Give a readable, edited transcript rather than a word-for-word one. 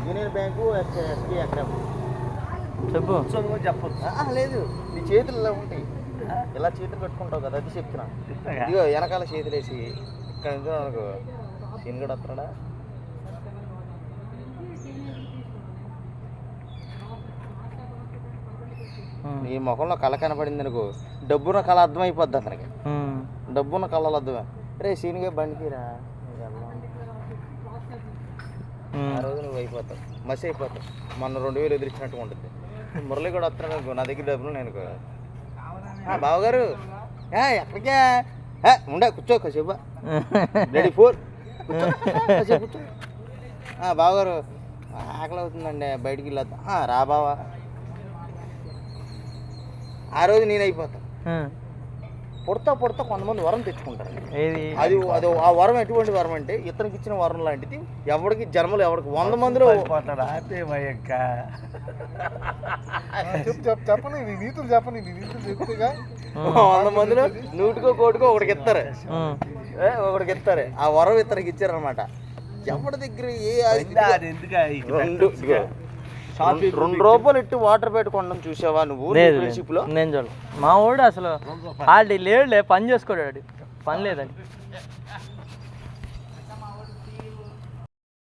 Union bank చెప్పు చెప్పదు లేదు, నీ చేతులు ఇలా ఉంటాయి, ఇలా చేతులు పెట్టుకుంటావు కదా, అది చెప్తున్నా. ఇదిగో వెనకాల చేతులు వేసి ఇక్కడ నుంచి మనకు సీన్గడ్ వస్తున్నాడా, నీ ముఖంలో కళ కనపడింది అనుకో, డబ్బున్న కళ అర్థమైపోద్ది అతనికి. డబ్బున్న కళలు అర్థమే. రే సీన్గా బండికి రా, ఆ రోజు నువ్వు అయిపోతావు, మసి అయిపోతావు. మొన్న 2000 ఎదిరించినట్టుగా ఉంటుంది. మురళి కూడా వస్తున్నాడు అనుకో, నా దగ్గర డబ్బులు నేను బావగారు ఎక్కడికే ఉండే కూర్చో కాసేపు, రెడీ 4 కూర్చో కాసేపు కూర్చో. బావగారు ఆకలి అవుతుందండి బయటికి వెళ్ళొద్దాం, రా బావా. ఆ రోజు నేను అయిపోతాను. పుడతా కొంతమంది వరం తెచ్చుకుంటారు. అది అది ఆ వరం ఎటువంటి వరం అంటే ఇతనికి ఇచ్చిన వరం లాంటిది. ఎవరికి జన్మలో ఎవరికి 100 మందిలో చెప్పని నీతులు చెప్పని నీతులు చెప్తేగా 100 మందిలో 100కో 1కోటికో ఒకటికి ఇస్తారు. ఆ వరం ఇతనికి ఇచ్చారనమాట. ఎవరి దగ్గర ₹2 ఇట్టి వాటర్ పెట్టుకోవడం చూసావా నువ్వు? నేను చూడ. మా వాడు అసలు ఆడి లేడులే, పని చేసుకోడాడు, పని లేదని.